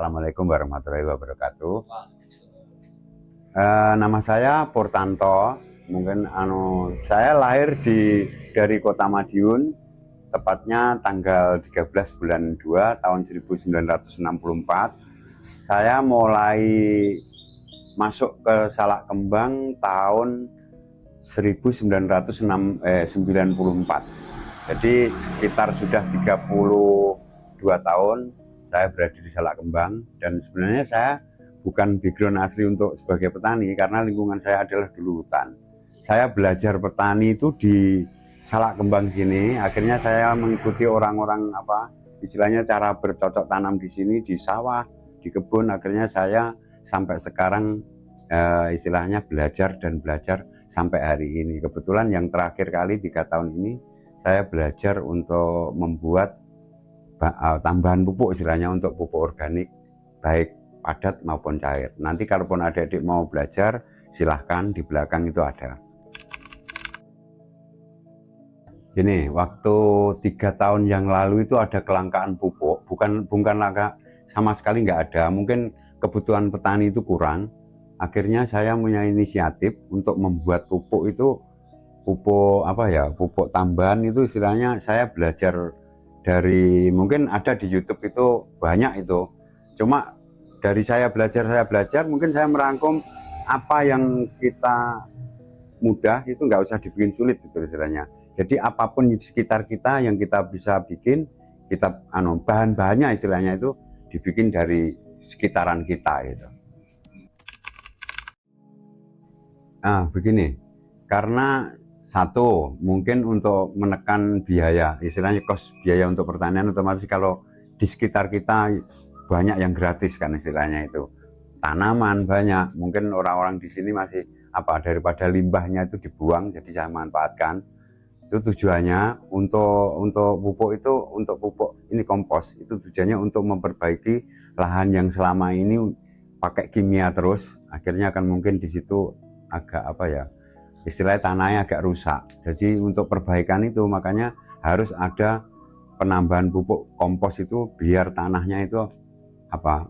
Assalamualaikum warahmatullahi wabarakatuh. Nama saya Purtanto. Mungkin saya lahir dari Kota Madiun, tepatnya tanggal 13 bulan 2 tahun 1964. Saya mulai masuk ke Salak Kembang tahun 1994. Jadi sekitar sudah 32 tahun saya berada di Salak Kembang, dan sebenarnya saya bukan background asli untuk sebagai petani karena lingkungan saya adalah dulu hutan. Saya belajar petani itu di Salak Kembang sini. Akhirnya saya mengikuti orang-orang istilahnya cara bercocok tanam di sini, di sawah, di kebun. Akhirnya saya sampai sekarang istilahnya belajar sampai hari ini. Kebetulan yang terakhir kali 3 tahun ini saya belajar untuk membuat tambahan pupuk, istilahnya untuk pupuk organik baik padat maupun cair. Nanti kalaupun adik-adik mau belajar, silahkan, di belakang itu ada. Gini, waktu 3 tahun yang lalu itu ada kelangkaan pupuk, bukan langka, sama sekali nggak ada. Mungkin kebutuhan petani itu kurang. Akhirnya saya punya inisiatif untuk membuat pupuk itu, pupuk tambahan itu istilahnya saya belajar dari, mungkin ada di YouTube itu banyak itu. Cuma dari saya belajar, mungkin saya merangkum apa yang kita mudah itu nggak usah dibikin sulit gitu istilahnya. Jadi apapun di sekitar kita yang kita bisa bikin, kita bahan-bahannya istilahnya itu dibikin dari sekitaran kita gitu. Nah, begini, karena satu, mungkin untuk menekan biaya, istilahnya cost biaya untuk pertanian, otomatis kalau di sekitar kita banyak yang gratis kan istilahnya itu. Tanaman banyak, mungkin orang-orang di sini masih daripada limbahnya itu dibuang, jadi saya manfaatkan. Itu tujuannya untuk pupuk itu, untuk pupuk ini kompos, itu tujuannya untuk memperbaiki lahan yang selama ini pakai kimia terus, akhirnya akan mungkin di situ agak istilahnya tanahnya agak rusak. Jadi untuk perbaikan itu makanya harus ada penambahan pupuk kompos itu biar tanahnya itu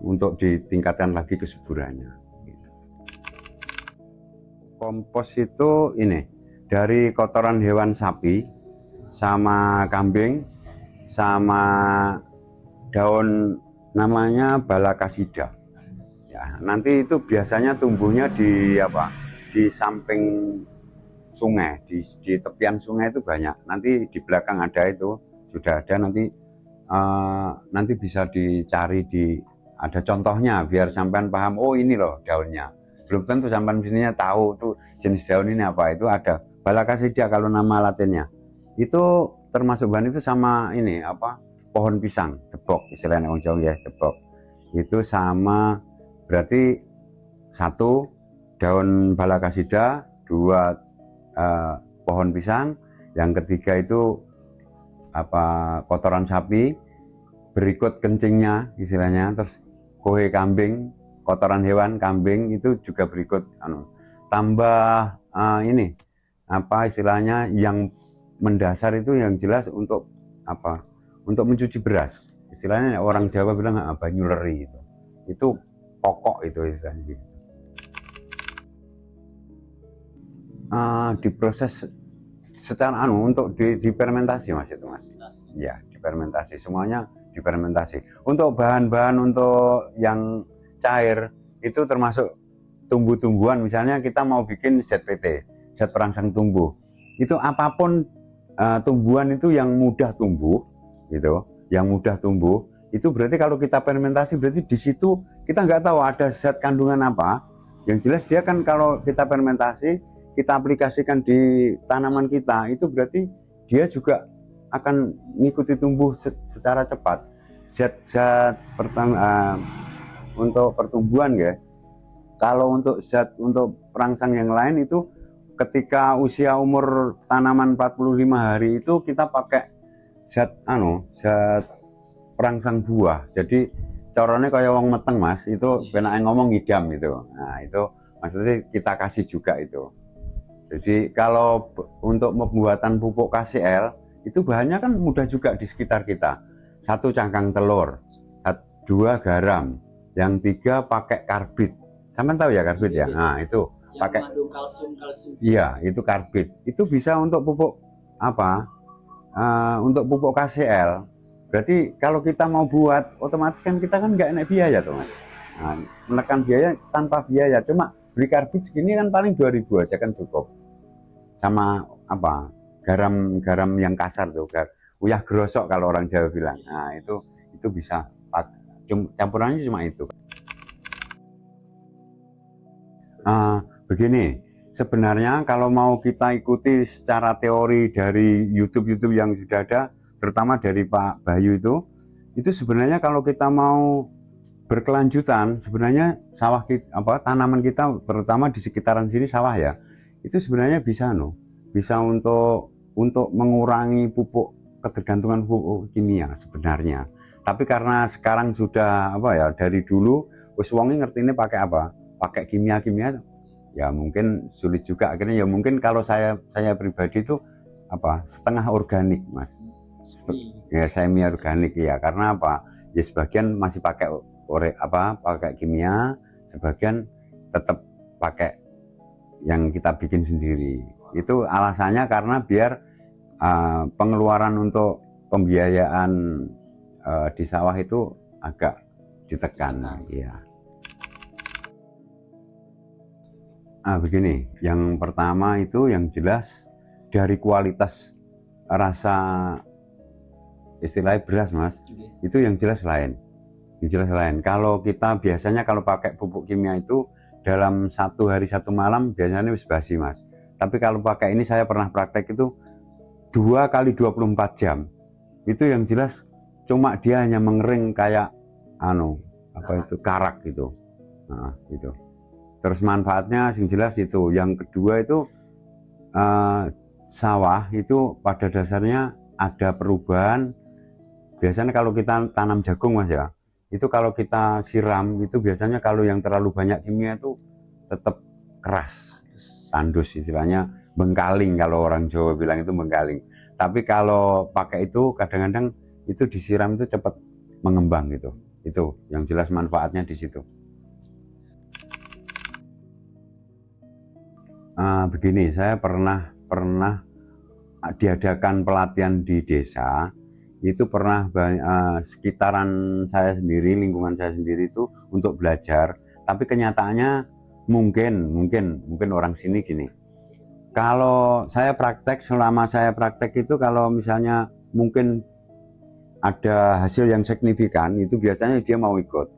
untuk ditingkatkan lagi kesuburannya. Gitu. Kompos itu ini dari kotoran hewan sapi sama kambing sama daun namanya balakasida. Ya, nanti itu biasanya tumbuhnya di samping sungai, di tepian sungai itu banyak. Nanti di belakang ada itu, sudah ada, nanti bisa dicari, ada contohnya biar sampean paham, oh ini loh daunnya. Belum tentu sampean sininya tahu tuh jenis daun ini apa. Itu ada balakasida kalau nama latinnya. Itu termasuk bahan itu sama ini pohon pisang, debok, istilahnya orang Jawa ya, debok. Itu sama, berarti 1 daun balakasida, 2 pohon pisang, yang ketiga itu kotoran sapi, berikut kencingnya istilahnya, terus kohe kambing, kotoran hewan kambing itu juga berikut tambah ini istilahnya yang mendasar itu yang jelas untuk untuk mencuci beras, istilahnya orang Jawa bilang banyuleri, itu pokok itu istilahnya. Diproses secara untuk difermentasi mas itu mas. Ya, difermentasi, semuanya difermentasi. Untuk bahan-bahan untuk yang cair itu termasuk tumbuh-tumbuhan, misalnya kita mau bikin ZPT, zat perangsang tumbuh. Itu apapun tumbuhan itu yang mudah tumbuh gitu, itu berarti kalau kita fermentasi berarti di situ kita nggak tahu ada zat kandungan apa. Yang jelas dia kan kalau kita fermentasi, kita aplikasikan di tanaman kita, itu berarti dia juga akan mengikuti tumbuh secara cepat. Zat-zat untuk pertumbuhan ya. Kalau untuk zat untuk perangsang yang lain itu ketika usia umur tanaman 45 hari itu kita pakai zat perangsang buah. Jadi corone kayak wong meteng mas, itu benar ngomong ngidam itu. Nah itu maksudnya kita kasih juga itu. Jadi kalau untuk pembuatan pupuk KCL itu bahannya kan mudah juga di sekitar kita. 1 cangkang telur, 2 garam, Yang 3 pakai karbit. Sampean tahu ya karbit ya? Nah, itu yang pakai mengandung kalsium. Iya, itu karbit. Itu bisa untuk pupuk apa? Untuk pupuk KCL. Berarti kalau kita mau buat, otomatis kan kita kan nggak enak biaya tuh. Nah, menekan biaya tanpa biaya. Cuma beli karbit segini kan paling 2.000 aja kan cukup. Sama apa? Garam yang kasar tuh, uyah grosok kalau orang Jawa bilang. Nah, itu bisa campurannya cuma itu. Begini, sebenarnya kalau mau kita ikuti secara teori dari YouTube yang sudah ada, terutama dari Pak Bayu itu sebenarnya kalau kita mau berkelanjutan, sebenarnya sawah kita, tanaman kita, terutama di sekitaran sini sawah ya, itu sebenarnya bisa untuk mengurangi ketergantungan pupuk kimia sebenarnya. Tapi karena sekarang sudah dari dulu, wis wonge ngerti ini pakai apa? Pakai kimia ya mungkin sulit juga akhirnya. Ya mungkin kalau saya pribadi itu setengah organik mas, ya semi organik ya. Karena ya sebagian masih pakai pakai kimia, sebagian tetap pakai yang kita bikin sendiri. Itu alasannya karena biar pengeluaran untuk pembiayaan di sawah itu agak ditekan ya. Begini, yang pertama itu yang jelas dari kualitas rasa istilahnya beras mas, itu yang jelas lain. Kalau kita biasanya kalau pakai pupuk kimia itu dalam 1 hari 1 malam biasanya wis basi mas. Tapi kalau pakai ini saya pernah praktek itu 2 kali 24 jam. Itu yang jelas cuma dia hanya mengering kayak karak gitu. Nah, gitu. Terus manfaatnya yang jelas itu. Yang kedua itu sawah itu pada dasarnya ada perubahan. Biasanya kalau kita tanam jagung mas ya, itu kalau kita siram itu biasanya kalau yang terlalu banyak kimia itu tetap keras, tandus istilahnya, bengkaling kalau orang Jawa bilang itu bengkaling. Tapi kalau pakai itu kadang-kadang itu disiram itu cepat mengembang gitu. Itu yang jelas manfaatnya di situ. Begini, saya pernah diadakan pelatihan di desa, itu pernah sekitaran saya sendiri, lingkungan saya sendiri itu untuk belajar. Tapi kenyataannya mungkin orang sini gini. Kalau saya praktek, selama saya praktek itu kalau misalnya mungkin ada hasil yang signifikan, itu biasanya dia mau ikut.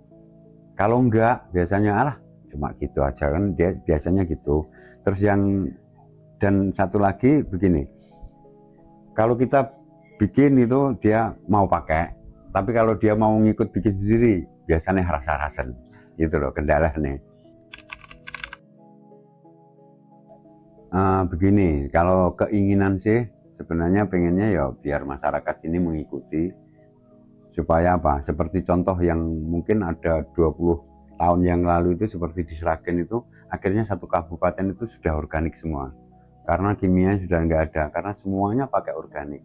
Kalau enggak, biasanya cuma gitu aja kan, dia biasanya gitu. Terus dan satu lagi begini, kalau kita bikin itu dia mau pakai, tapi kalau dia mau ngikut bikin sendiri biasanya rasa-rasan gitu loh kendalanya. Begini, kalau keinginan sih sebenarnya pengennya ya biar masyarakat ini mengikuti, supaya seperti contoh yang mungkin ada 20 tahun yang lalu itu seperti di Sragen itu, akhirnya satu kabupaten itu sudah organik semua karena kimia sudah nggak ada, karena semuanya pakai organik.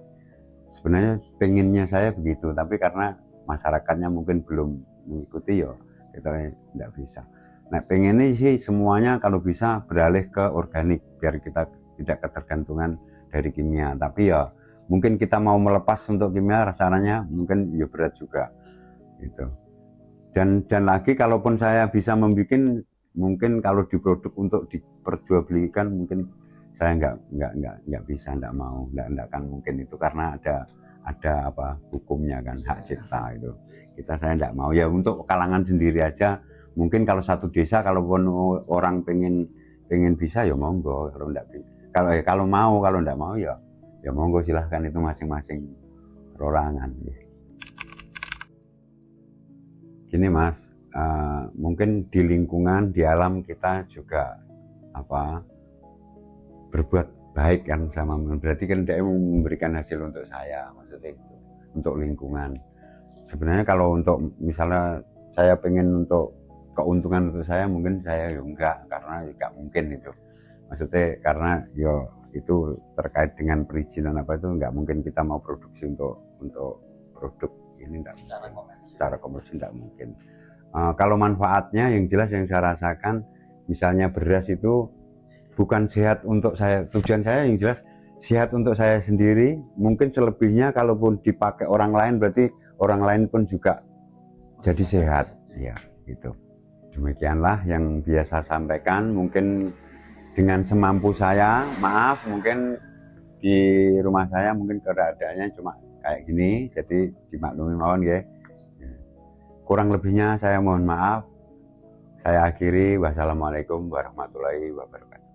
Sebenarnya pengennya saya begitu, tapi karena masyarakatnya mungkin belum mengikuti ya kita nggak bisa. Nah pengennya sih semuanya kalau bisa beralih ke organik biar kita tidak ketergantungan dari kimia. Tapi ya mungkin kita mau melepas untuk kimia rasanya mungkin ya berat juga gitu. Dan lagi kalaupun saya bisa membuat, mungkin kalau diproduk untuk diperjualbelikan mungkin saya nggak bisa, nggak mau, nggak akan mungkin itu, karena ada hukumnya kan, hak cipta itu. Saya nggak mau ya, untuk kalangan sendiri aja. Mungkin kalau satu desa kalaupun orang pengen bisa ya monggo, kalau mau, kalau nggak mau ya monggo, silahkan, itu masing-masing rorangan. Gini mas, mungkin di lingkungan, di alam kita juga berbuat baik kan sama, berarti kan dia memberikan hasil untuk saya, maksudnya itu untuk lingkungan. Sebenarnya kalau untuk misalnya saya pengen untuk keuntungan untuk saya, mungkin saya ya enggak, karena enggak mungkin itu, maksudnya karena ya itu terkait dengan perizinan itu enggak mungkin kita mau produksi untuk produk ini, enggak secara komersil enggak mungkin. Kalau manfaatnya yang jelas yang saya rasakan, misalnya beras itu bukan sehat untuk saya, tujuan saya yang jelas sehat untuk saya sendiri, mungkin selebihnya kalaupun dipakai orang lain berarti orang lain pun juga jadi sehat ya gitu. Demikianlah yang biasa sampaikan, mungkin dengan semampu saya, maaf mungkin di rumah saya mungkin keadaannya cuma kayak gini, jadi dimaklumi mawon ya. Kurang lebihnya saya mohon maaf. Saya akhiri, wassalamualaikum warahmatullahi wabarakatuh.